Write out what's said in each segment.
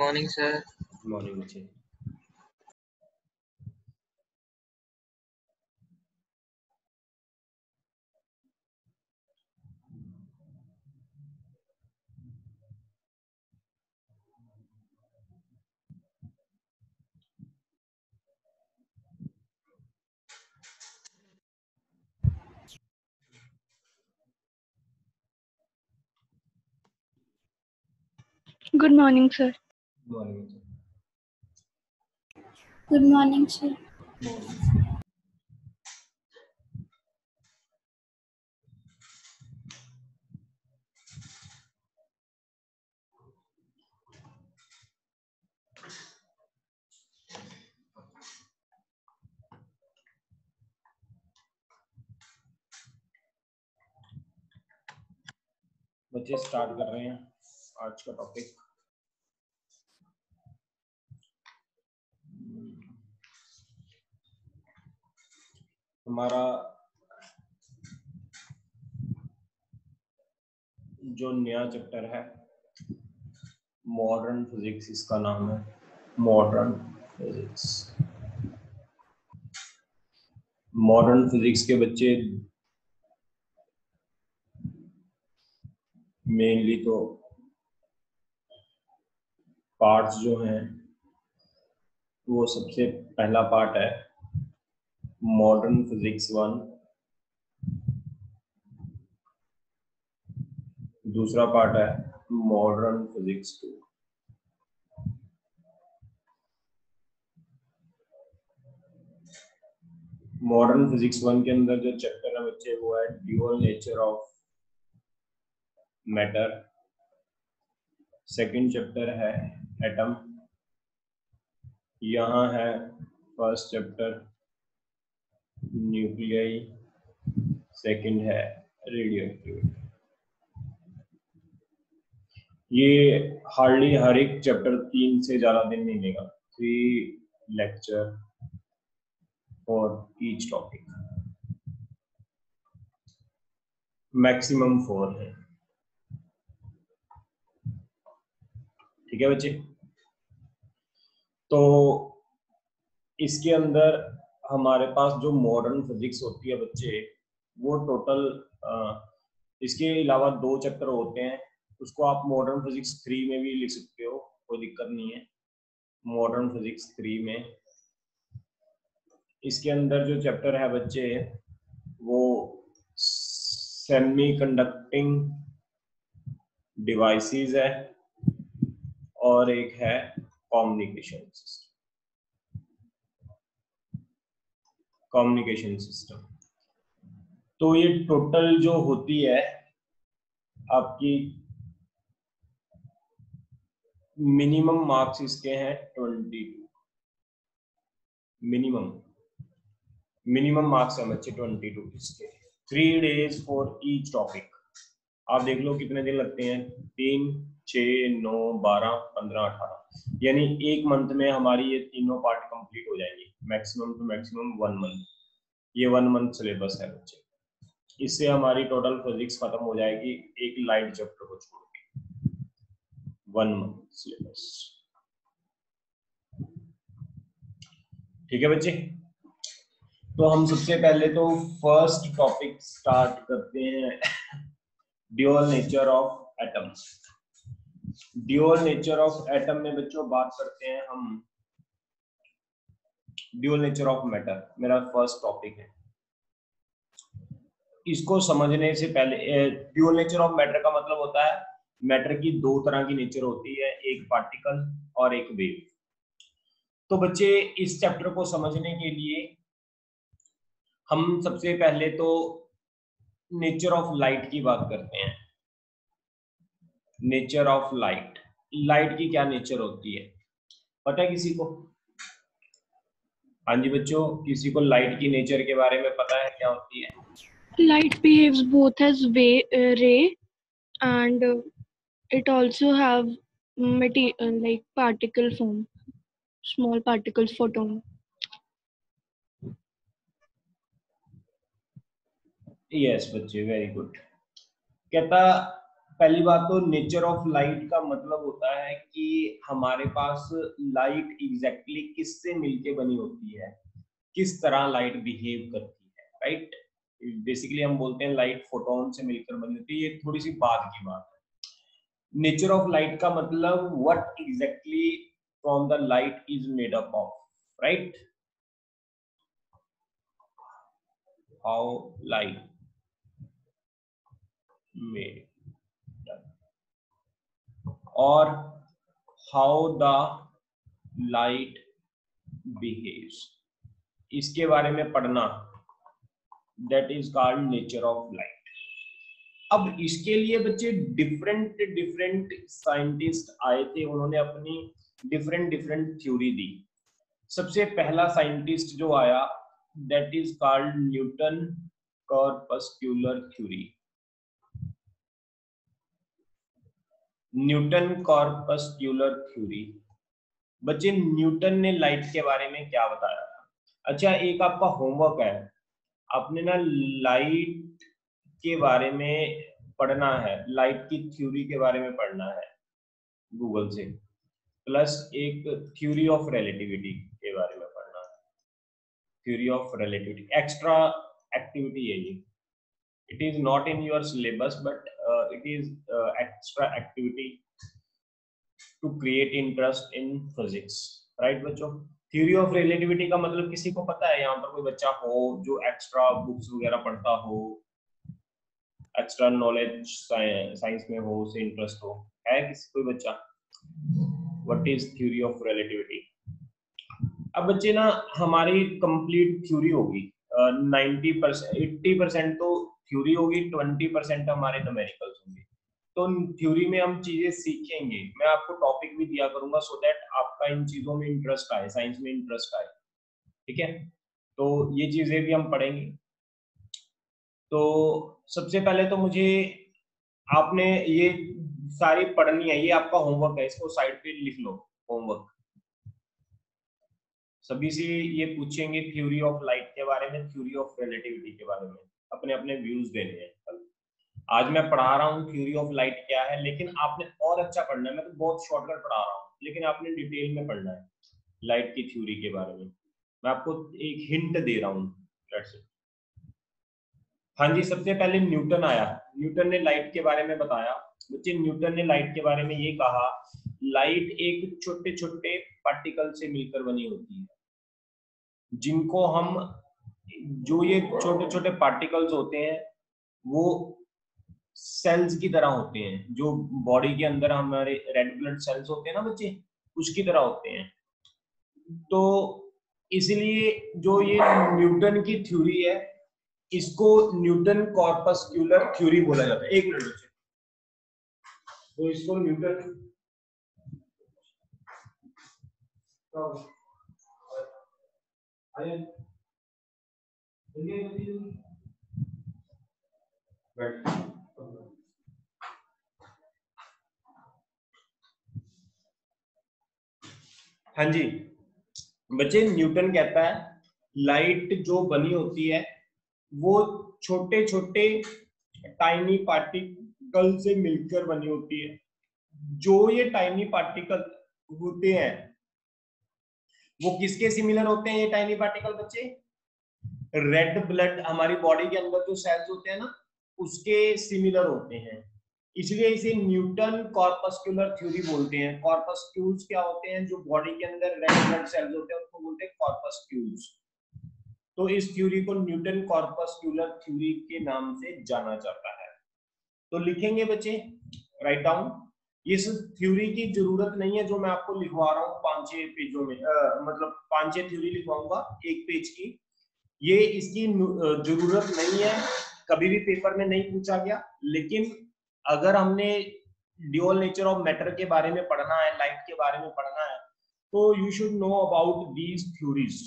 Morning sir. Morning बच्चे। Good morning, sir. Morning बच्चे। Good morning, sir. बच्चे start कर रहे हैं आज का टॉपिक। हमारा जो नया चैप्टर है मॉडर्न फिजिक्स, इसका नाम है मॉडर्न फिजिक्स। मॉडर्न फिजिक्स के बच्चे मेनली तो पार्ट्स जो हैं वो सबसे पहला पार्ट है मॉडर्न फिजिक्स 1, दूसरा पार्ट है मॉडर्न फिजिक्स 2। मॉडर्न फिजिक्स 1 के अंदर जो चैप्टर है बच्चे वो है dual nature of matter. Second chapter है एटम। यहाँ है फर्स्ट चैप्टर न्यूक्लियाई, सेकंड है रेडियो एक्टिविटी। ये हार्डली हर एक चैप्टर 3 से ज्यादा दिन नहीं लेगा, 3 lecture for each topic, maximum 4 है। ठीक है बच्चे। तो इसके अंदर हमारे पास जो मॉडर्न फिजिक्स होती है बच्चे, वो टोटल इसके अलावा 2 चैप्टर होते हैं। उसको आप मॉडर्न फिजिक्स 3 में भी लिख सकते हो, कोई दिक्कत नहीं है। मॉडर्न फिजिक्स 3 में इसके अंदर जो चैप्टर है बच्चे वो सेमी कंडक्टिंग डिवाइसेस है और एक है कम्युनिकेशन सिस्टम। तो ये टोटल जो होती है आपकी मिनिमम मार्क्स इसके हैं 22। मिनिमम मार्क्स है बच्चे 22 इसके। 3 days फॉर ईच टॉपिक। आप देख लो कितने दिन लगते हैं, 3, 6, 9, 12, 15, 18, यानी एक मंथ में हमारी ये तीनों पार्ट कंप्लीट हो जाएंगे। Maximum to maximum 1 month. ये 1 मंथ सिलेबस है बच्चे। इससे हमारी टोटल फिजिक्स खत्म हो जाएगी एक लाइट चैप्टर को छोड़ के। 1 मंथ सिलेबस। ठीक है बच्चे। तो हम सबसे पहले तो फर्स्ट टॉपिक स्टार्ट करते हैं, dual nature of atom. Dual nature of atom में बच्चों बात करते हैं हम ड्यूअल नेचर ऑफ मैटर। मेरा फर्स्ट टॉपिक है। इसको समझने से पहले ड्यूअल नेचर ऑफ मैटर का मतलब होता है मैटर की 2 तरह की नेचर होती है, एक पार्टिकल और एक वेव। तो बच्चे इस चैप्टर को समझने के लिए हम सबसे पहले तो नेचर ऑफ लाइट की बात करते हैं। नेचर ऑफ लाइट, लाइट की क्या नेचर होती है पता है किसी को? हाँ जी बच्चों, किसी को लाइट की नेचर के बारे में पता है क्या होती है? Light behaves both as ray and it also have like particle form, small particles, photon. Yes बच्चे, वेरी गुड। कहता पहली बात तो नेचर ऑफ लाइट का मतलब होता है कि हमारे पास लाइट एग्जैक्टली किससे मिलके बनी होती है, किस तरह लाइट बिहेव करती है, राइट। बेसिकली हम बोलते हैं लाइट फोटोन से मिलकर बनी होती है, ये थोड़ी सी बाद की बात है। नेचर ऑफ लाइट का मतलब what exactly from the light is made up of, right. How light made और हाउ द लाइट बिहेव्स, इसके बारे में पढ़ना, that is called nature of light. अब इसके लिए बच्चे डिफरेंट डिफरेंट साइंटिस्ट आए थे, उन्होंने अपनी डिफरेंट डिफरेंट थ्योरी दी। सबसे पहला साइंटिस्ट जो आया that is called Newton corpuscular theory. Newton corpuscular theory. बच्चे न्यूटन ने लाइट के बारे में क्या बताया था? अच्छा, एक आपका होमवर्क है, आपने ना लाइट के बारे में पढ़ना है, लाइट की थ्योरी के बारे में पढ़ना है गूगल से, प्लस एक थ्योरी ऑफ रिलेटिविटी के बारे में पढ़ना है। Theory of relativity extra activity है ये, it is not in your syllabus but it is extra activity to create interest in physics, right बच्चों। थ्योरी ऑफ रिलेटिविटी का मतलब किसी को पता है यहाँ पर कोई बच्चा हो जो एक्स्ट्रा बुक्स वगैरह पढ़ता हो, एक्स्ट्रा नॉलेज साइंस में हो, उसे इंटरेस्ट हो, है किसी कोई बच्चा? What is theory of relativity? अब बच्चे ना हमारी कंप्लीट थ्योरी होगी, 90% 80% तो थ्योरी होगी, 20% हमारे न्यूमेरिकल्स होंगे। तो थ्योरी में हम चीजें सीखेंगे, मैं आपको टॉपिक भी दिया करूंगा सो दैट आपका इन चीजों में इंटरेस्ट आए, साइंस में इंटरेस्ट आए, ठीक है। तो ये चीजें भी हम पढ़ेंगे। तो सबसे पहले तो मुझे, आपने ये सारी पढ़नी है, ये आपका होमवर्क है, इसको साइड पे लिख लो होमवर्क। सभी से ये पूछेंगे थ्योरी ऑफ लाइट के बारे में, थ्योरी ऑफ रिलेटिविटी के बारे में, अपने अपने व्यूज देने हैं कल। आज मैं पढ़ा रहा हूँ थ्योरी ऑफ लाइट क्या है, लेकिन आपने और अच्छा पढ़ना है। मैं तो बहुत शॉर्टकट पढ़ा रहा हूँ, लेकिन आपने डिटेल में पढ़ना है लाइट की थ्योरी के बारे में। मैं आपको एक हिंट दे रहा हूँ। हाँ जी, सबसे पहले न्यूटन आया, न्यूटन ने लाइट के बारे में बताया। बच्चे न्यूटन ने लाइट के बारे में ये कहा, लाइट एक छोटे छोटे पार्टिकल से मिलकर बनी होती है, जिनको हम, जो ये छोटे छोटे पार्टिकल्स होते हैं वो सेल्स की तरह होते हैं, जो बॉडी के अंदर हमारे रेड ब्लड सेल्स होते हैं ना बच्चे, उसकी तरह होते हैं। तो इसलिए जो ये न्यूटन की थ्योरी है, इसको न्यूटन कॉर्पस्कुलर थ्योरी बोला जाता है। एक मिनट बच्चे, तो इसको न्यूटन, हाँ जी बच्चे, न्यूटन कहता है लाइट जो बनी होती है वो छोटे छोटे टाइनी पार्टिकल से मिलकर बनी होती है। जो ये टाइनी पार्टिकल होते हैं वो किसके सिमिलर होते हैं? ये टाइनी पार्टिकल बच्चे रेड ब्लड, हमारी बॉडी के अंदर जो सेल्स होते हैं ना, उसके सिमिलर होते हैं। इसलिए इसे न्यूटन कॉर्पस्कुलर थ्योरी बोलते हैं। कॉर्पस्क्यूल्स क्या होते हैं? जो बॉडी के अंदर रेड ब्लड सेल्स होते हैं उसको बोलते हैं कॉर्पस्क्यूल्स। तो इस थ्योरी को न्यूटन कॉर्पस्कुलर थ्योरी के नाम से जाना जाता है। तो लिखेंगे बच्चे, राइट डाउन। इस थ्योरी की जरूरत नहीं है जो मैं आपको लिखवा रहा हूँ 5-6 पेजों में, मतलब 5-6 थ्योरी लिखवाऊंगा एक पेज की, ये इसकी जरूरत नहीं है, कभी भी पेपर में नहीं पूछा गया। लेकिन अगर हमने ड्यूअल नेचर ऑफ मैटर के बारे में पढ़ना है, लाइट के बारे में पढ़ना है, तो you should know about these theories,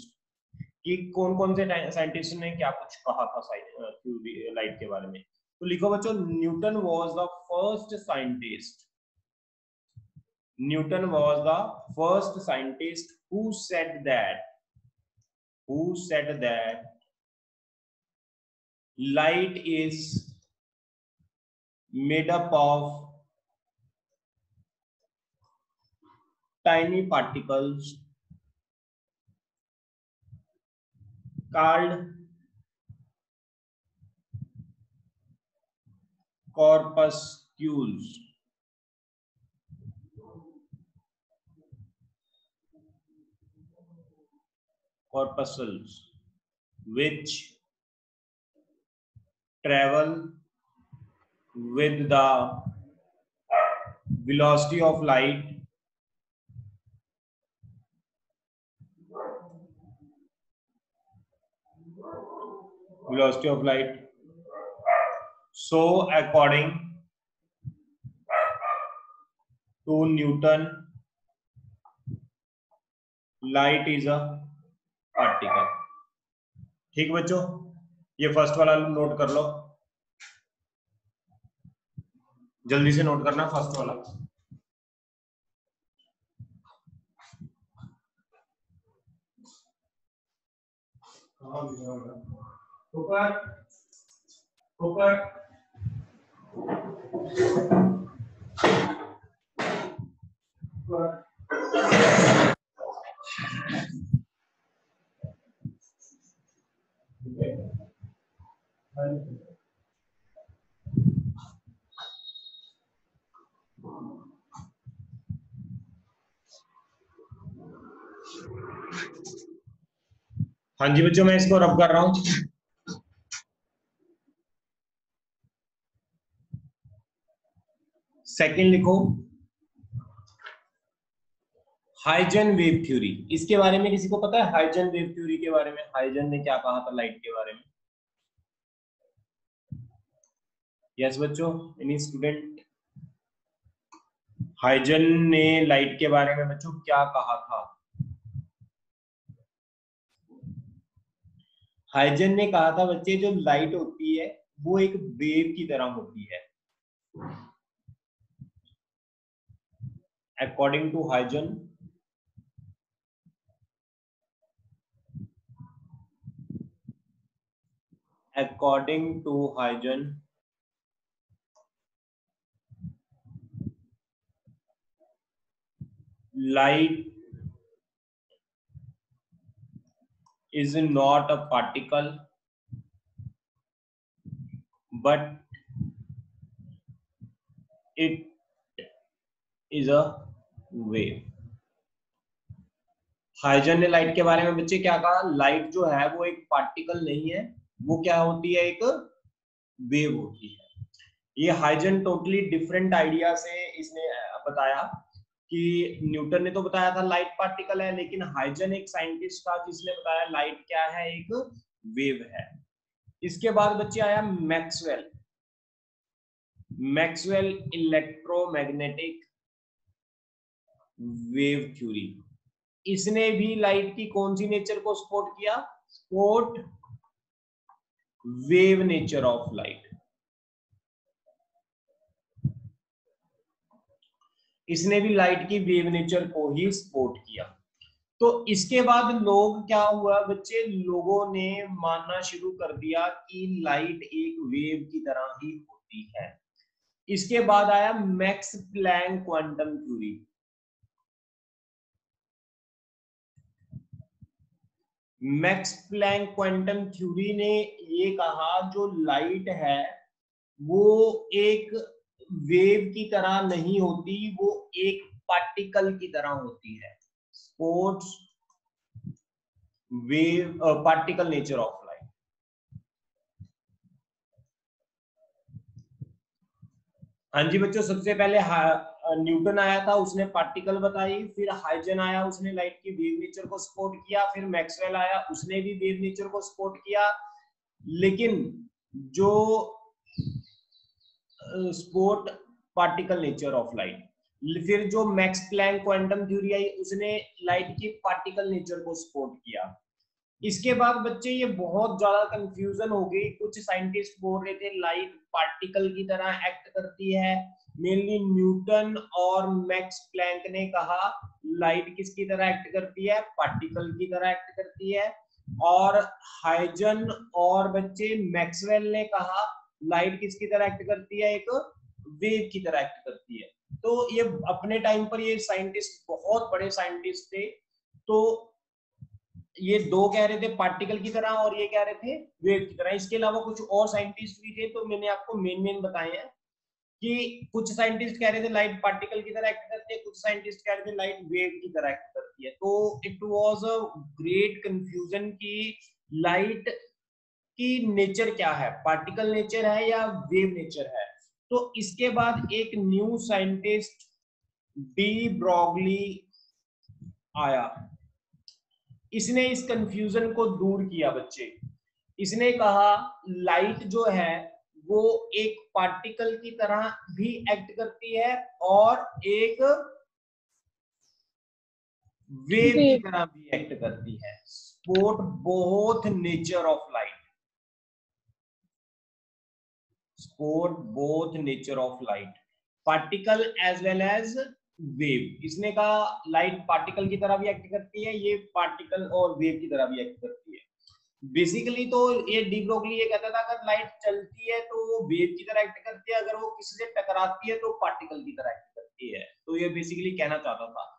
कि कौन कौन से साइंटिस्ट ने क्या कुछ कहा था लाइट के बारे में। तो लिखो बच्चों, Newton was the first scientist, Newton was the first scientist who said that light is made up of tiny particles called corpuscles. Corpuscles which travel with the velocity of light so according to Newton light is a particle. ठीक बच्चों, ये first वाला note कर लो, जल्दी से note करना first वाला। ऊपर ऊपर हाँ जी बच्चों, मैं इसको रब कर रहा हूं। सेकंड लिखो, हाइजन वेव थ्योरी। इसके बारे में किसी को पता है? हाइजन वेव थ्योरी के बारे में हाइजन ने क्या कहा था लाइट के बारे में? यस बच्चों, एनी स्टूडेंट? हाइजन ने लाइट के बारे में बच्चों क्या कहा था? हाइजन ने कहा था बच्चे, जो लाइट होती है वो एक वेव की तरह होती है। According to Huygens, light is not a particle but it is a wave. Huygens ने लाइट के बारे में बच्चे क्या कहा? लाइट जो है वो एक पार्टिकल नहीं है, वो क्या होती है? एक वेव होती है। ये हाइजन टोटली डिफरेंट आइडिया से इसने बताया कि न्यूटन ने तो बताया था लाइट पार्टिकल है, लेकिन हाइजन एक साइंटिस्ट था जिसने बताया लाइट क्या है? एक वेव है। इसके बाद बच्चे आया Maxwell. Maxwell electromagnetic wave theory. इसने भी लाइट की कौन सी नेचर को सपोर्ट किया? Support wave nature of light. इसने भी लाइट की वेव नेचर को ही सपोर्ट किया। तो इसके बाद लोग क्या हुआ बच्चे? लोगों ने मानना शुरू कर दिया कि लाइट एक वेव की तरह ही होती है। इसके बाद आया Max Planck quantum theory. Max Planck quantum theory ने ये कहा जो लाइट है वो एक वेव की तरह नहीं होती, वो एक पार्टिकल की तरह होती है। Sports wave particle nature of light. हाँ जी बच्चों, सबसे पहले न्यूटन आया था, उसने पार्टिकल बताई, फिर हाइजन आया, उसने लाइट की वेव नेचर को सपोर्ट किया, फिर मैक्सवेल आया, उसने भी वेव नेचर को सपोर्ट किया। लेकिन जो support particle nature of light, फिर जो मैक्स प्लैंक क्वांटम थ्योरी आई उसने लाइट की पार्टिकल नेचर को सपोर्ट किया। इसके बाद बच्चे ये बहुत ज्यादा कंफ्यूजन हो गई। कुछ साइंटिस्ट बोल रहे थे लाइट पार्टिकल की तरह एक्ट करती है। मेनली न्यूटन और मैक्स प्लैंक ने कहा लाइट किसकी तरह एक्ट करती है? पार्टिकल की तरह एक्ट करती है। और हाइजन और बच्चे मैक्सवेल ने कहा लाइट किसकी तरह एक्ट करती है? एक वेव की तरह एक्ट करती है। तो ये अपने टाइम पर ये साइंटिस्ट बहुत बड़े साइंटिस्ट थे, तो ये दो कह रहे थे पार्टिकल की तरह और ये कह रहे थे वेव की तरह। इसके अलावा कुछ और साइंटिस्ट भी थे, तो मैंने आपको मेन बताए हैं कि कुछ साइंटिस्ट कह रहे थे लाइट पार्टिकल की तरह एक्ट करती है, कुछ साइंटिस्ट कह रहे थे लाइट वेव की तरह एक्ट करती है। तो it was a great confusion कि लाइट की नेचर क्या है, पार्टिकल नेचर है या वेव नेचर है। तो इसके बाद एक न्यू साइंटिस्ट डी ब्रॉगली आया, इसने इस कंफ्यूजन को दूर किया बच्चे। इसने कहा लाइट जो है वो एक पार्टिकल की तरह भी एक्ट करती है और एक वेव की तरह भी एक्ट करती है। Support both nature of light, support both nature of light, particle as well as wave. इसने कहा लाइट पार्टिकल की तरह भी एक्ट करती है, ये पार्टिकल और वेव की तरह भी एक्ट करती है। बेसिकली तो ये डी ब्रोगली ये कहता था अगर लाइट चलती है तो वो वेव की तरह एक्ट करती है, अगर वो किसी से टकराती है तो पार्टिकल की तरह एक्ट करती है। तो ये बेसिकली कहना चाहता था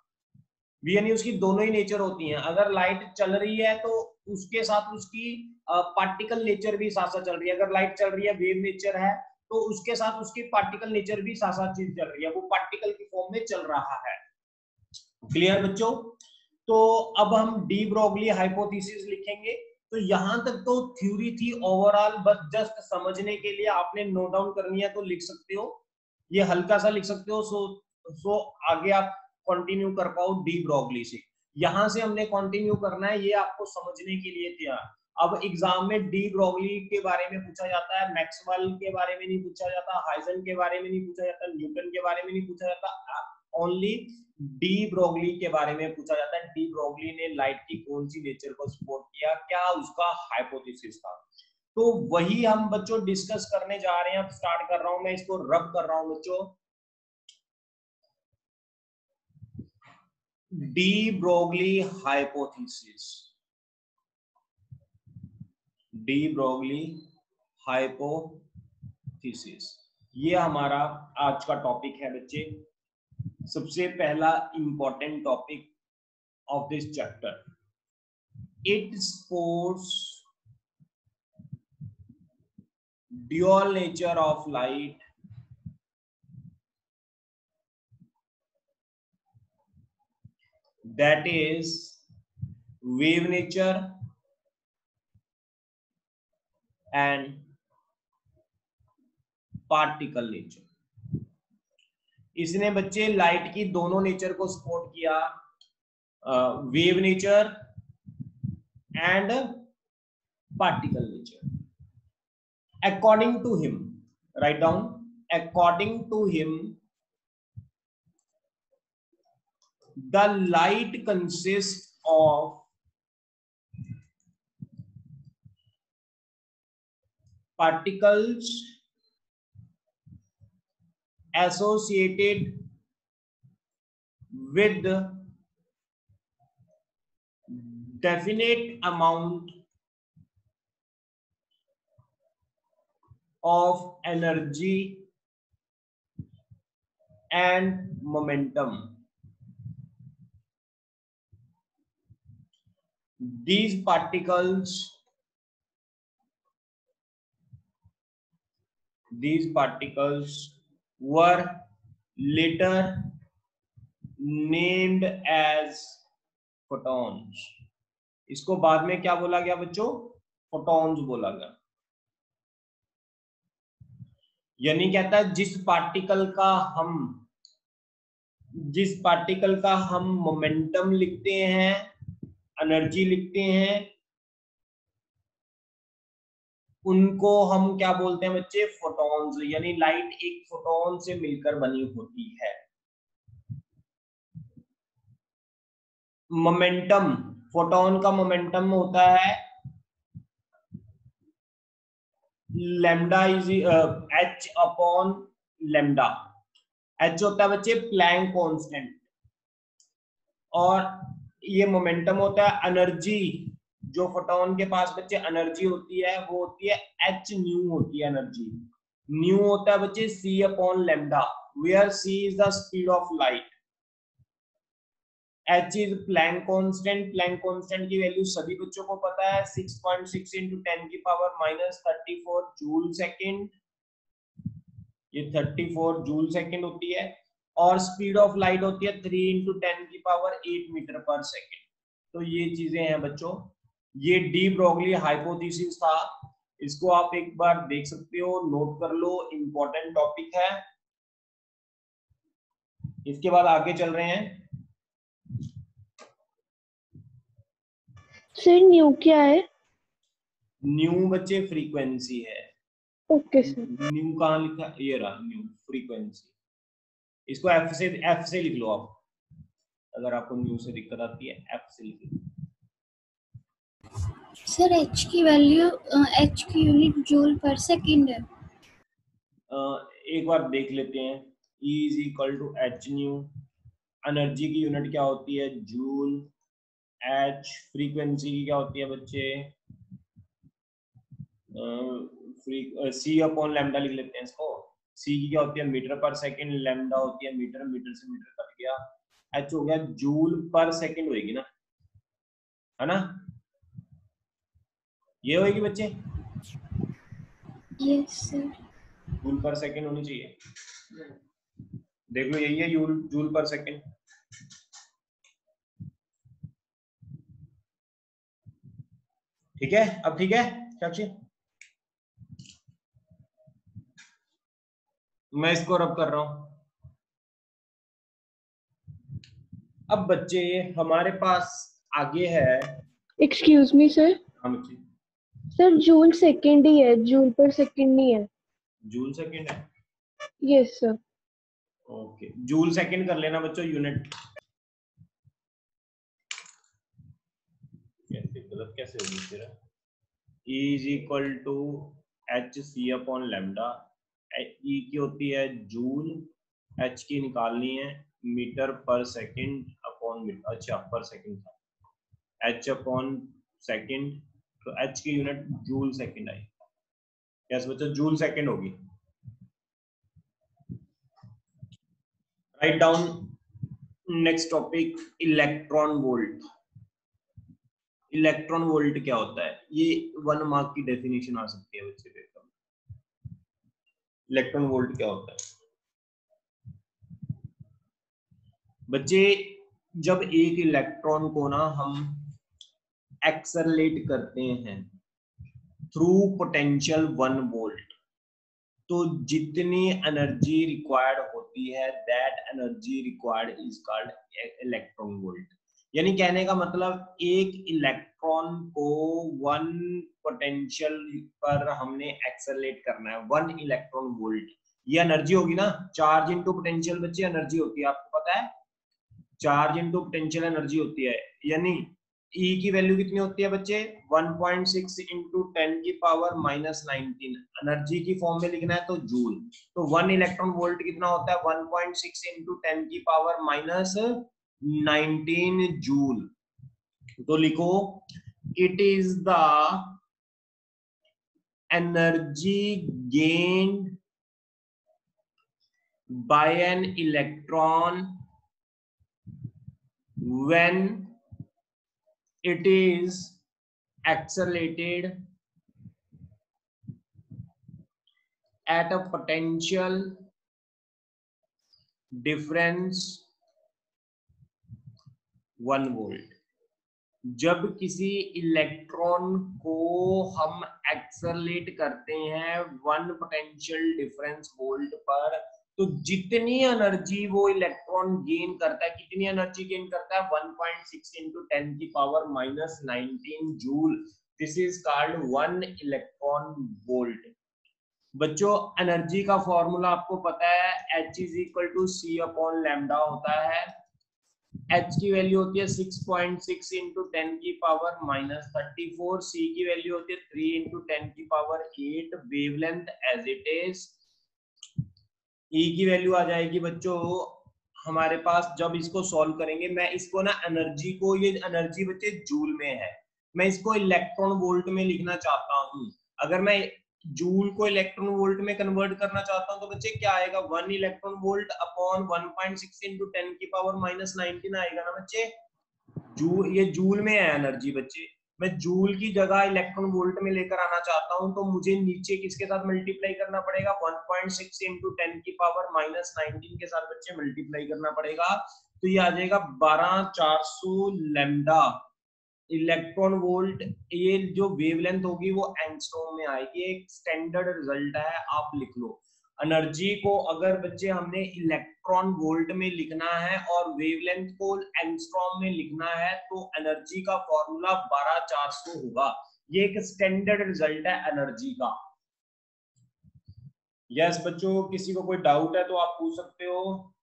यानी उसकी दोनों ही नेचर होती हैं। अगर लाइट चल रही है तो उसके साथ उसकी पार्टिकल नेचर भी साथ साथ चल रही है। अगर लाइट चल रही है वेव नेचर है तो उसके साथ उसकी पार्टिकल नेचर भी साथ साथ चीज चल रही है, वो पार्टिकल की फॉर्म में चल रहा है। क्लियर बच्चों? तो अब हम डी ब्रोगली हाइपोथेसिस लिखेंगे। तो यहां तक तो थ्योरी थी ओवरऑल, बस जस्ट समझने के लिए आपने नोट डाउन करनी है तो लिख सकते हो, ये हल्का सा लिख सकते हो। सो आगे आप कंटिन्यू कर पाओ डी ब्रोगली से। यहां से हमने कंटिन्यू करना है, ये आपको समझने के लिए था। अब एग्जाम में डी ब्रोगली के बारे में पूछा जाता है, मैक्सवेल के बारे में नहीं पूछा जाता, हाइजन के बारे में नहीं पूछा जाता, न्यूटन के बारे में नहीं पूछा जाता, ओनली डी ब्रोगली के बारे में पूछा जाता है। डी ब्रोगली ने लाइट की कौन सी नेचर को सपोर्ट किया, क्या उसका हाइपोथेसिस था। तो वही हम बच्चों डिस्कस करने जा रहे हैं। अब स्टार्ट कर रहा हूं मैं, इसको रब कर रहा हूं बच्चों। De Broglie hypothesis, de Broglie hypothesis, ये हमारा आज का टॉपिक है बच्चे। सबसे पहला important topic of this chapter, it supports dual nature of light, that is wave nature and particle nature। इसने बच्चे लाइट की दोनों नेचर को सपोर्ट किया, wave nature and particle nature. According to him, write down, according to him, the light consists of particles associated with definite amount of energy and momentum. These particles were later named as photons। इसको बाद में क्या बोला गया बच्चों? Photons बोला गया। यानी कहता है जिस पार्टिकल का हम मोमेंटम लिखते हैं, एनर्जी लिखते हैं, उनको हम क्या बोलते हैं बच्चे? फोटॉन्स। यानी लाइट एक फोटॉन से मिलकर बनी होती है। मोमेंटम, फोटॉन का मोमेंटम होता है lambda is h upon lambda. h होता है बच्चे प्लैंक कांस्टेंट, और ये मोमेंटम होता है एनर्जी। जो फोटॉन के पास बच्चे एनर्जी होती है वो होती है h न्यू होती है एनर्जी। न्यू होता है बच्चे c upon lambda, where c is the speed of light, h is Planck constant, Planck constant की वैल्यू सभी बच्चों को पता है 6.6 into 10 की पावर माइनस 34 जूल सेकेंड, ये 34 जूल सेकेंड होती है, और स्पीड ऑफ लाइट होती है 3 into 10 की पावर 8 मीटर पर सेकेंड। तो ये चीजें हैं बच्चों, ये डी ब्रोगली हाइपोथेसिस था, इसको आप एक बार देख सकते हो, नोट कर लो, इंपॉर्टेंट टॉपिक है। इसके बाद आगे चल रहे हैं। सर न्यू क्या है? न्यू बच्चे फ्रीक्वेंसी है। Okay sir. न्यू कहाँ लिखा, ये रहा न्यू फ्रीक्वेंसी, इसको एफ से लिख लो आप, अगर आपको न्यू से दिक्कत आती है एफ से लिख लो। सर एच की वैल्यू, एच की यूनिट जूल पर सेकंड है। एक बार देख लेते हैं, E is equal to H nu, energy की यूनिट क्या होती है जूल, एच फ्रीक्वेंसी की क्या होती है बच्चे, सी अपॉन लैम्डा लिख लेते हैं इसको, सी की क्या होती है मीटर पर सेकंड, लैम्डा होती है मीटर, मीटर से मीटर कट गया, एच हो गया जूल पर सेकंड होगी ना, है ना, ये होगी बच्चे, yes sir. Joule per second होनी चाहिए, देख लो यही है जूल पर सेकंड। ठीक है, अब ठीक है साक्षी, मैं इसको रब कर रहा हूं। अब बच्चे हमारे पास आगे है, एक्सक्यूज मी सर। हाँ बच्चे, सर जूल सेकंड ही है, जूल पर सेकंड नहीं है। जूल सेकंड है, yes sir. Okay, joule second कर लेना बच्चों यूनिट, कैसे गलत कैसे होगी तेरा, E is equal to H C upon lambda, E की होती है जूल, H की निकालनी है मीटर पर सेकंड अपॉन मीटर, अच्छा पर सेकंड था, H अपॉन सेकंड, तो H की यूनिट जूल सेकंड आई, यस बच्चों जूल सेकंड होगी। Write down next topic, electron volt. Electron volt क्या होता है, ये 1 मार्क की डेफिनेशन आ सकती है बच्चे पेपर में, इलेक्ट्रॉन वोल्ट क्या होता है बच्चे, जब एक इलेक्ट्रॉन को ना हम एक्सेलरेट करते हैं थ्रू पोटेंशियल 1 वोल्ट, तो जितनी एनर्जी रिक्वायर्ड होती है that energy required is called electron volt. यानी कहने का मतलब एक इलेक्ट्रॉन को 1 पोटेंशियल पर हमने एक्सेलरेट करना है, 1 इलेक्ट्रॉन वोल्ट, ये एनर्जी होगी ना, चार्ज इनटू पोटेंशियल बच्चे एनर्जी होती है, आपको पता है चार्ज इनटू पोटेंशियल एनर्जी होती है, यानी E की वैल्यू कितनी होती है बच्चे 1.6 इंटू 10 की पावर माइनस 19, एनर्जी की फॉर्म में लिखना है तो जूल, तो 1 इलेक्ट्रॉन वोल्ट कितना होता है 1.6 इंटू 10 की पावर माइनस 19 जूल, तो लिखो it is the energy gained by an electron when it is accelerated at a potential difference 1 volt. जब किसी इलेक्ट्रॉन को हम एक्सेलरेट करते हैं 1 पोटेंशियल डिफरेंस वोल्ट पर, तो जितनी एनर्जी वो इलेक्ट्रॉन गेन करता है, कितनी एनर्जी गेन करता है 1.6 इंटू 10 की power minus 19 joule, this is called 1 electron volt. बच्चों एनर्जी का फॉर्मूला आपको पता है, H is equal to C upon lambda होता है, H की वैल्यू होती है 6.6 इंटू 10 की पावर माइनस 34, C की वैल्यू होती है 3 इंटू 10 की power 8, wavelength as it is, E की वैल्यू आ जाएगी बच्चों हमारे पास, जब इसको सॉल्व करेंगे, मैं इसको ना एनर्जी को, ये एनर्जी बच्चे जूल में है, मैं इसको इलेक्ट्रॉन वोल्ट में लिखना चाहता हूं, अगर मैं जूल को इलेक्ट्रॉन वोल्ट में कन्वर्ट करना चाहता हूं तो बच्चे क्या आएगा, 1 इलेक्ट्रॉन वोल्ट अपॉन 1.6 इंटू 10 की पावर माइनस 19 आएगा ना बच्चे। जूल, ये जूल में है एनर्जी बच्चे, मैं जूल की जगह इलेक्ट्रॉन वोल्ट में लेकर आना चाहता हूं तो मुझे नीचे किसके साथ मल्टीप्लाई करना पड़ेगा, 1.6 इंटू 10 की पावर माइनस 19 के साथ बच्चे मल्टीप्लाई करना पड़ेगा। तो ये आ जाएगा 12400 लैम्डा इलेक्ट्रॉन वोल्ट। ये जो वेवलेंथ होगी वो एंगस्ट्रॉम में आएगी, एक स्टैंडर्ड रिजल्ट है, आप लिख लो। एनर्जी को अगर बच्चे हमने इलेक्ट्रॉन वोल्ट में लिखना है और वेवलेंथ को एंगस्ट्रॉम में लिखना है तो एनर्जी का फॉर्मूला 12400 होगा। ये एक स्टैंडर्ड रिजल्ट है एनर्जी का। यस बच्चों, किसी को कोई डाउट है तो आप पूछ सकते हो।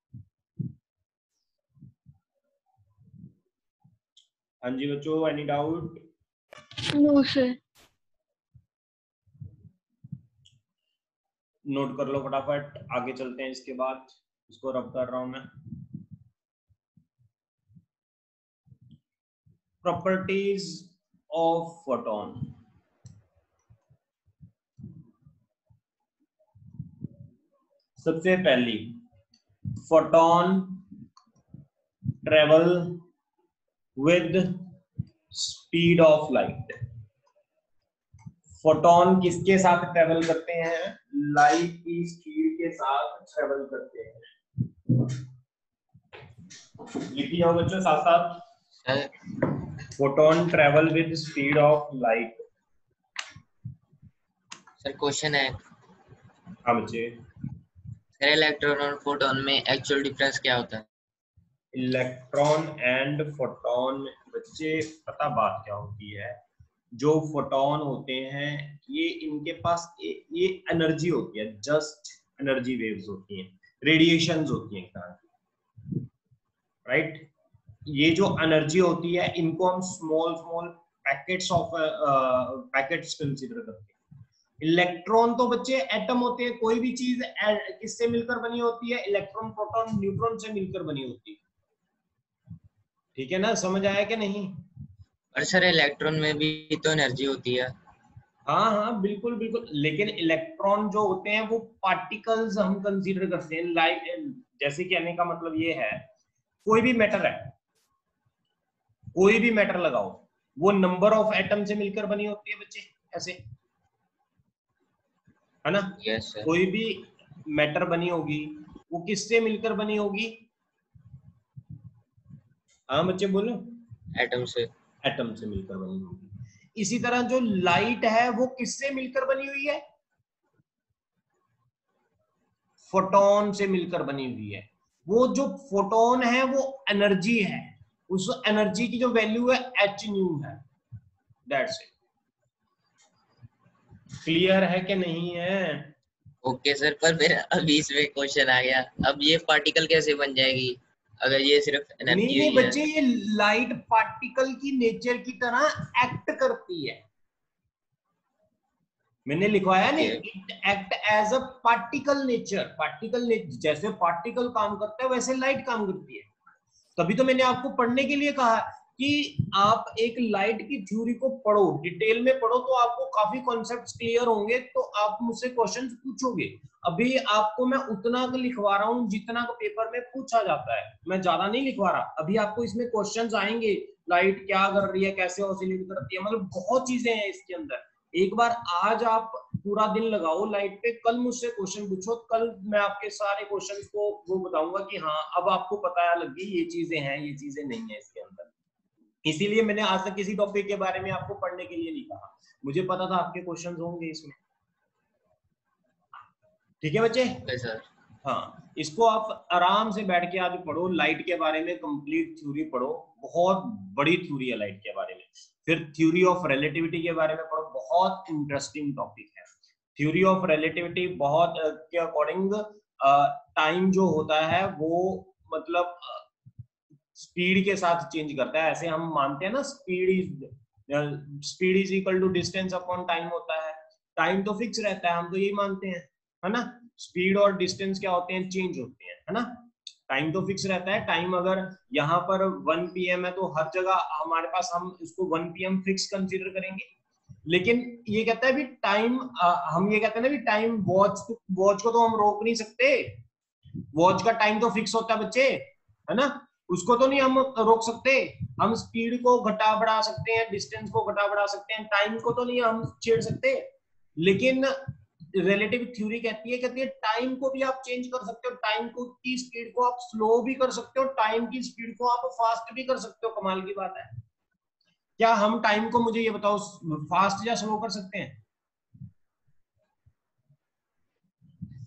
हाँ जी बच्चों, any doubt? No sir. Note कर लो फटाफट, आगे चलते हैं। इसके बाद इसको रब कर रहा हूं मैं। Properties of photon. सबसे पहली, photon travel with speed of light. Photon किसके साथ ट्रेवल करते हैं, लाइट की स्पीड के साथ ट्रेवल करते हैं। लिखी जाओ बच्चों साथ साथ, photon travel with speed of light. Sir question है, हाँ बच्चे। सर इलेक्ट्रॉन और फोटोन में एक्चुअल डिफरेंस क्या होता है? इलेक्ट्रॉन एंड फोटोन बच्चे, पता बात क्या होती है, जो फोटोन होते हैं ये इनके पास ये एनर्जी होती है, जस्ट एनर्जी वेव्स होती हैं, रेडिएशंस होती हैं, राइट। ये जो एनर्जी होती है इनको हम small small packets of packets consider करते हैं। इलेक्ट्रॉन तो बच्चे एटम होते हैं, कोई भी चीज किससे मिलकर बनी होती है, इलेक्ट्रॉन प्रोटॉन न्यूट्रॉन से मिलकर बनी होती है। ठीक है ना, समझ आया कि नहीं? और सर इलेक्ट्रॉन में भी तो एनर्जी होती है। हाँ हाँ बिल्कुल बिल्कुल, लेकिन इलेक्ट्रॉन जो होते हैं वो पार्टिकल्स हम कंसीडर करते हैं। लाइक जैसे कहने का मतलब ये है, कोई भी मैटर है, कोई भी मैटर लगाओ, वो नंबर ऑफ एटम से मिलकर बनी होती है बच्चे, ऐसे है ना। Yes sir. कोई भी मैटर बनी होगी वो किससे मिलकर बनी होगी? हाँ बच्चे बोलो। एटम से। एटम से मिलकर बनी होगी। इसी तरह जो लाइट है वो किससे मिलकर बनी हुई है? फोटोन से मिलकर बनी हुई है। वो जो फोटोन है वो एनर्जी है, उस एनर्जी की जो वैल्यू है एच न्यू है, दैट्स इट। क्लियर है कि नहीं है? ओके सर, पर मेरा अभी इसमें क्वेश्चन आ गया, अब ये पार्टिकल कैसे बन जाएगी अगर ये सिर्फ एनर्जी नहीं है? बच्चे, ये लाइट पार्टिकल की नेचर की तरह एक्ट करती है। मैंने लिखवाया नहीं, it act as a particle nature. Particle जैसे पार्टिकल काम करता है वैसे लाइट काम करती है। तभी तो मैंने आपको पढ़ने के लिए कहा कि आप एक लाइट की थ्योरी को पढ़ो, डिटेल में पढ़ो, तो आपको काफी कॉन्सेप्ट्स क्लियर होंगे, तो आप मुझसे क्वेश्चंस पूछोगे। अभी आपको मैं उतना लिखवा रहा हूँ जितना पेपर में पूछा जाता है, मैं ज्यादा नहीं लिखवा रहा। अभी आपको इसमें क्वेश्चंस आएंगे, लाइट क्या कर रही है, कैसे ऑसिलेट करती है, मतलब बहुत चीजें हैं इसके अंदर। एक बार आज आप पूरा दिन लगाओ लाइट पे, कल मुझसे क्वेश्चन पूछो, कल मैं आपके सारे क्वेश्चन को वो बताऊंगा कि हाँ अब आपको पता लग गई ये चीजें हैं, ये चीजें नहीं है इसके अंदर। इसीलिए मैंने आज तक किसी टॉपिक के बारे में आपको पढ़ने के लिए नहीं कहा, मुझे पता था आपके क्वेश्चंस होंगे इसमें। ठीक है बच्चे? सर हाँ, इसको आप आराम से बैठ के आज पढ़ो, लाइट के बारे में कंप्लीट थ्योरी पढ़ो, बहुत बड़ी थ्योरी है लाइट के बारे में। फिर थ्योरी ऑफ रिलेटिविटी के बारे में पढ़ो, बहुत इंटरेस्टिंग टॉपिक है। थ्योरी ऑफ रिलेटिविटी बहुत के अकॉर्डिंग टाइम जो होता है वो मतलब स्पीड के साथ चेंज करता है। ऐसे हम मानते हैं ना, speed is equal to distance upon time होता है। टाइम तो फिक्स रहता है, हम तो यही मानते हैं, है ना। स्पीड और डिस्टेंस क्या होते हैं, चेंज होते हैं, है ना। टाइम तो फिक्स रहता है। टाइम अगर यहाँ पर 1 PM है तो हर जगह हमारे पास हम इसको 1 PM फिक्स कंसीडर करेंगे। लेकिन ये कहता है भी टाइम, हम ये कहते हैं ना भी टाइम, वॉच को तो हम रोक नहीं सकते, वॉच का टाइम तो फिक्स होता है बच्चे, है ना, उसको तो नहीं हम रोक सकते। हम स्पीड को घटा बढ़ा सकते हैं, डिस्टेंस को घटा बढ़ा सकते हैं, टाइम को तो नहीं हम छेड़ सकते। लेकिन रिलेटिव थ्योरी कहती है टाइम को भी आप चेंज कर सकते हो, टाइम को की स्पीड को आप स्लो भी कर सकते हो, टाइम की स्पीड को आप फास्ट भी कर सकते हो। कमाल की बात है। क्या हम टाइम को, मुझे ये बताओ, फास्ट या स्लो कर सकते हैं?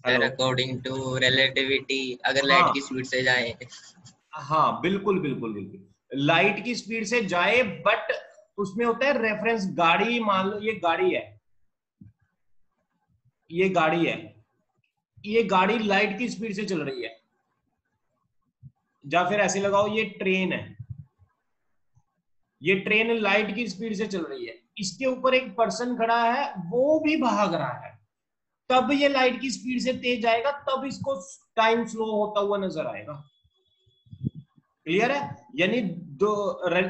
सर अकॉर्डिंग टू रिलेटिविटी, अगर लाइट की स्पीड से जाए। हाँ बिल्कुल बिल्कुल बिल्कुल, लाइट की स्पीड से जाए, बट उसमें होता है रेफरेंस। गाड़ी, मान लो ये गाड़ी है, ये गाड़ी है, ये गाड़ी लाइट की स्पीड से चल रही है, या फिर ऐसे लगाओ ये ट्रेन है, ये ट्रेन लाइट की स्पीड से चल रही है, इसके ऊपर एक पर्सन खड़ा है, वो भी भाग रहा है, तब ये लाइट की स्पीड से तेज जाएगा, तब इसको टाइम स्लो होता हुआ नजर आएगा। क्लियर है? यानी दो,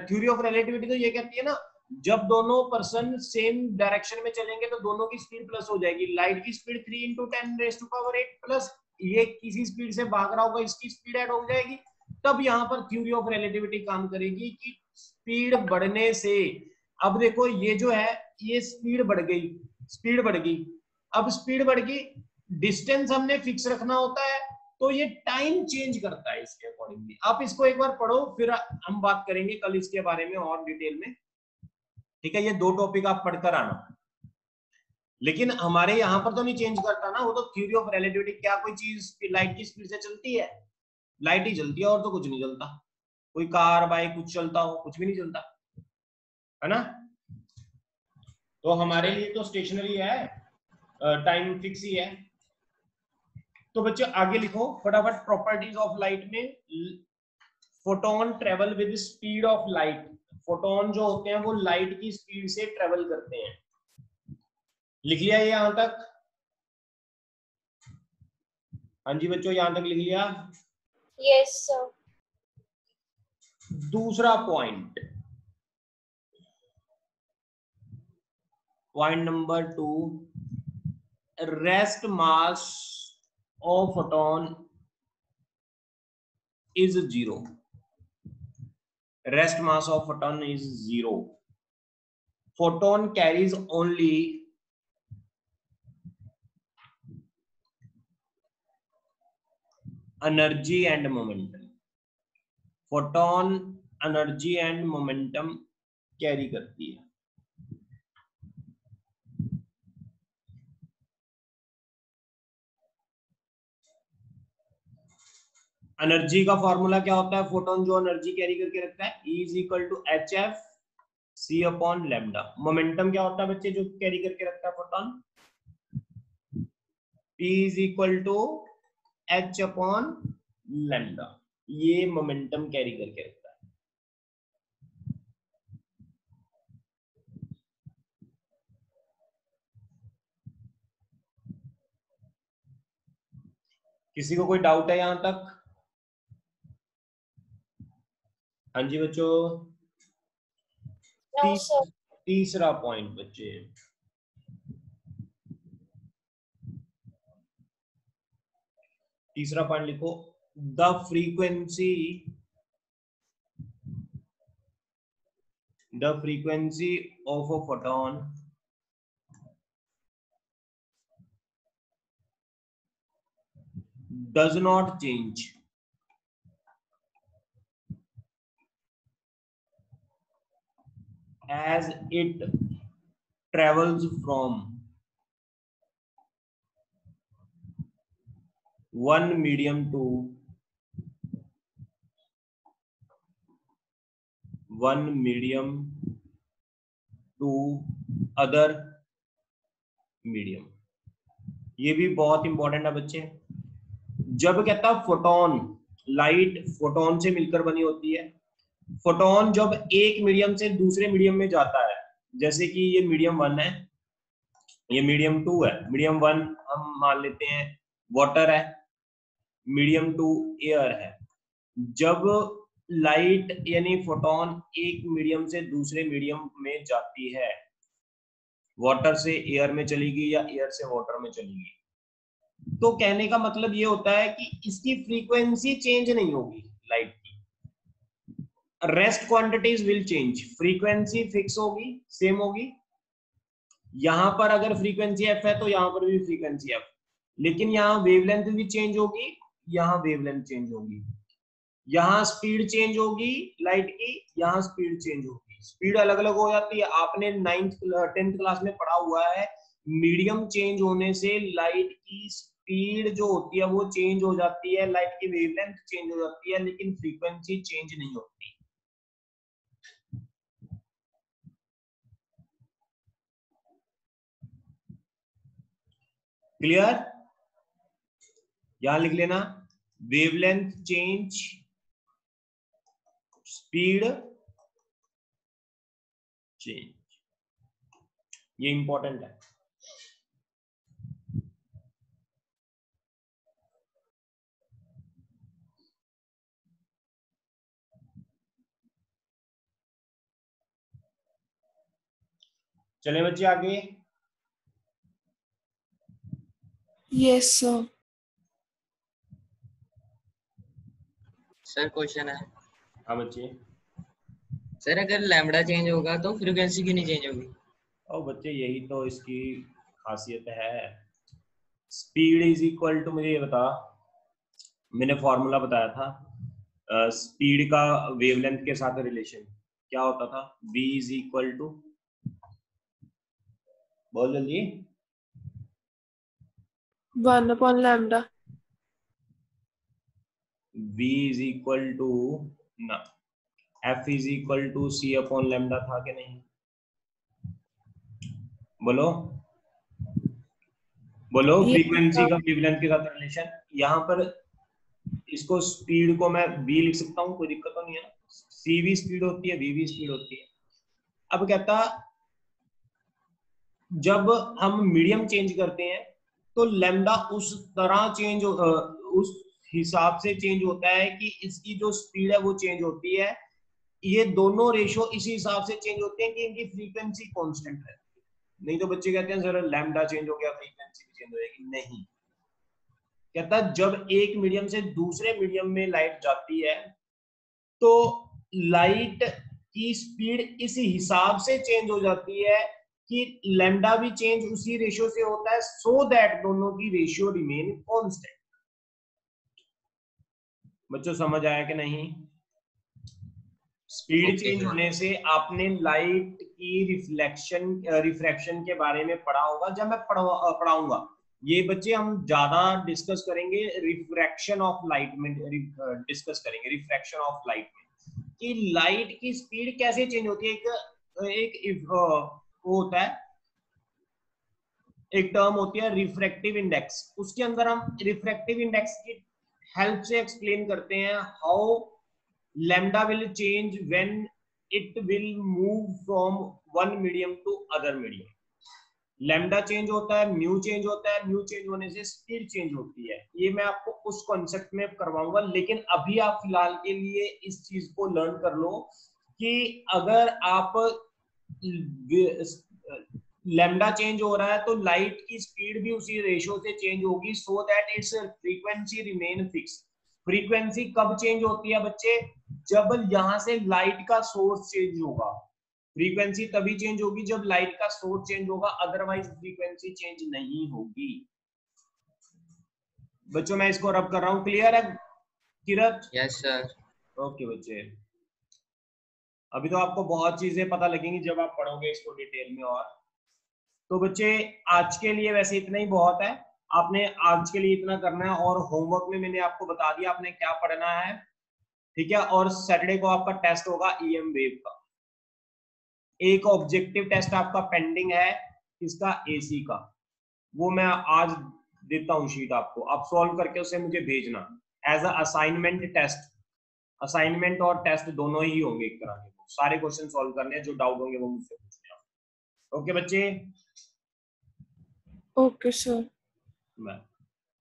थ्योरी ऑफ रिलेटिविटी तो ये कहती है ना, जब दोनों पर्सन सेम डायरेक्शन में चलेंगे तो दोनों की स्पीड प्लस हो जाएगी। लाइट की स्पीड 3 × 10⁸ प्लस ये किसी स्पीड से भाग रहा होगा, इसकी स्पीड ऐड हो जाएगी, तब यहां पर थ्योरी ऑफ रिलेटिविटी काम करेगी कि स्पीड बढ़ने से, अब देखो ये जो है, ये स्पीड बढ़ गई, स्पीड बढ़ गई, अब स्पीड बढ़ गई, डिस्टेंस हमने फिक्स रखना होता है, तो ये टाइम चेंज करता है इसके अकॉर्डिंगली। आप इसको एक बार पढ़ो, फिर हम बात करेंगे कल इसके बारे में और डिटेल में, ठीक है? ये दो टॉपिक आप पढ़कर आना। लेकिन हमारे यहाँ पर तो नहीं चेंज करता ना, वो तो थ्योरी ऑफ रिलेटिविटी। क्या कोई चीज लाइट की स्पीड से चलती है? लाइट ही चलती है, और तो कुछ नहीं चलता। कोई कार बाइक कुछ चलता हो? कुछ भी नहीं चलता, है ना? तो हमारे लिए तो स्टेशनरी है, टाइम फिक्स ही है। तो बच्चे आगे लिखो फटाफट। प्रॉपर्टीज ऑफ लाइट में, photon travel with speed of light. Photon जो होते हैं वो लाइट की स्पीड से ट्रेवल करते हैं। लिख लिया ये यहां तक? हाँ जी बच्चों, यहां तक लिख लिया? Yes sir. दूसरा point, point number 2, rest mass of photon is 0. Rest mass of photon is 0. Photon carries only energy and momentum. Photon energy and momentum carry करती है। एनर्जी का फॉर्मूला क्या होता है? फोटोन जो एनर्जी कैरी करके रखता है, E = hf c/λ। मोमेंटम क्या होता है बच्चे जो कैरी करके रखता है फोटोन? P = h/λ। ये मोमेंटम कैरी करके रखता है। किसी को कोई डाउट है यहां तक? हाँ जी बच्चों। तीसरा पॉइंट बच्चे, तीसरा पॉइंट लिखो। The frequency of a photon does not change as it travels from one medium to other medium। ये भी बहुत इंपॉर्टेंट है बच्चे। जब कहता है फोटोन, लाइट फोटोन से मिलकर बनी होती है। फोटोन जब एक मीडियम से दूसरे मीडियम में जाता है, जैसे कि ये मीडियम 1 है, ये मीडियम 2 है। मीडियम 1 हम मान लेते हैं वाटर है, मीडियम 2 एयर है। जब लाइट यानी फोटोन एक मीडियम से दूसरे मीडियम में जाती है, वाटर से एयर में चलेगी या एयर से वाटर में चलेगी। तो कहने का मतलब ये होता है कि इसकी फ्रीक्वेंसी चेंज नहीं होगी लाइट की, rest quantities will change, frequency fix होगी, सेम होगी। यहां पर अगर फ्रीक्वेंसी एफ है तो यहां पर भी फ्रीक्वेंसी एफ, लेकिन यहाँ वेवलेंथ भी चेंज होगी, यहाँ वेवलेंथ चेंज होगी, यहाँ स्पीड चेंज होगी लाइट की, यहाँ स्पीड चेंज होगी, स्पीड अलग अलग हो जाती है। आपने 10th क्लास में पढ़ा हुआ है, मीडियम चेंज होने से लाइट की स्पीड जो होती है वो चेंज हो जाती है, लाइट की वेवलेंथ चेंज हो जाती है, लेकिन फ्रीक्वेंसी चेंज नहीं होती। क्लियर? यहां लिख लेना, वेवलेंथ चेंज, स्पीड चेंज, ये इंपॉर्टेंट है। चले बच्चे आगे। Yes sir. सर क्वेश्चन है। हाँ बच्चे। सर अगर लैम्बडा चेंज होगा तो फ्रीक्वेंसी क्यों नहीं चेंज होगी? और बच्चे यही तो इसकी खासियत है। स्पीड इज इक्वल टू, मुझे ये बता, मैंने फॉर्मूला बताया था स्पीड का वेवलेंथ के साथ रिलेशन क्या होता था, v इज इक्वल टू, बोल जल्दी, 1/λ। v इज इक्वल टू ना, f is equal to c upon lambda था कि नहीं? बोलो बोलो, फ्रीक्वेंसी का वेवलेंथ के साथ रिलेशन। यहाँ पर इसको स्पीड को मैं v लिख सकता हूँ, कोई दिक्कत तो नहीं है ना, c भी स्पीड होती है, v भी स्पीड होती है। अब कहता जब हम मीडियम चेंज करते हैं तो लैम्डा उस तरह चेंज उस हिसाब से चेंज होता है कि इसकी जो स्पीड है वो चेंज होती है। ये दोनों रेशो इसी हिसाब से चेंज होते हैं कि इनकी फ्रीक्वेंसी कांस्टेंट है। नहीं तो बच्चे कहते हैं सर लैम्डा चेंज हो गया फ्रीक्वेंसी भी चेंज हो जाएगी, नहीं। कहता जब एक मीडियम से दूसरे मीडियम में लाइट जाती है तो लाइट की स्पीड इस हिसाब से चेंज हो जाती है कि लैम्डा भी चेंज उसी रेशियो से होता है, सो दैट दोनों की रेशियो रिमेन कांस्टेंट। बच्चों समझ आया कि नहीं? स्पीड चेंज होने से आपने लाइट की रिफ्रैक्शन के बारे में पढ़ा होगा, जब मैं पढ़ाऊंगा ये बच्चे हम ज्यादा डिस्कस करेंगे, रिफ्रैक्शन ऑफ लाइट में डिस्कस करेंगे, रिफ्रैक्शन ऑफ लाइट में कि लाइट की स्पीड कैसे चेंज होती है। एक वो होता है, एक टर्म होती है रिफ्रैक्टिव इंडेक्स, उसके अंदर हम रिफ्रैक्टिव इंडेक्स की हेल्प से एक्सप्लेन करते हैं how lambda will change when it will move from one medium to other medium। lambda change होता है, म्यू चेंज होता है, म्यू चेंज होने से स्पीड चेंज होती है। ये मैं आपको उस कॉन्सेप्ट में करवाऊंगा, लेकिन अभी आप फिलहाल के लिए इस चीज को लर्न कर लो कि अगर आप लैम्डा चेंज हो रहा है तो लाइट की स्पीड भी उसी रेशियो से चेंज होगी, so that it's frequency remain fix. Frequency कब चेंज होती है बच्चे? जब यहां से लाइट का सोर्स चेंज होगा। फ्रीक्वेंसी तभी चेंज होगी जब लाइट का सोर्स चेंज होगा, अदरवाइज फ्रीक्वेंसी चेंज नहीं होगी। बच्चों मैं इसको रब कर रहा हूं, क्लियर है किरत? Yes sir. ओके बच्चे, अभी तो आपको बहुत चीजें पता लगेंगी जब आप पढ़ोगे इसको डिटेल में। और तो बच्चे आज के लिए वैसे इतना ही बहुत है, आपने आज के लिए इतना करना है, और होमवर्क में मैंने आपको बता दिया आपने क्या पढ़ना है, ठीक है। और सैटरडे को आपका टेस्ट होगा ईएम वेव का, एक ऑब्जेक्टिव टेस्ट आपका पेंडिंग है इसका एसी का, वो मैं आज देता हूं शीट आपको, आप सॉल्व करके उसे मुझे भेजना as a assignment test. Assignment और टेस्ट दोनों ही होंगे एक तरह के, सारे क्वेश्चन सॉल्व करने हैं, जो डाउट होंगे वो मुझसे पूछना। ओके बच्चे, ओके सर। मैं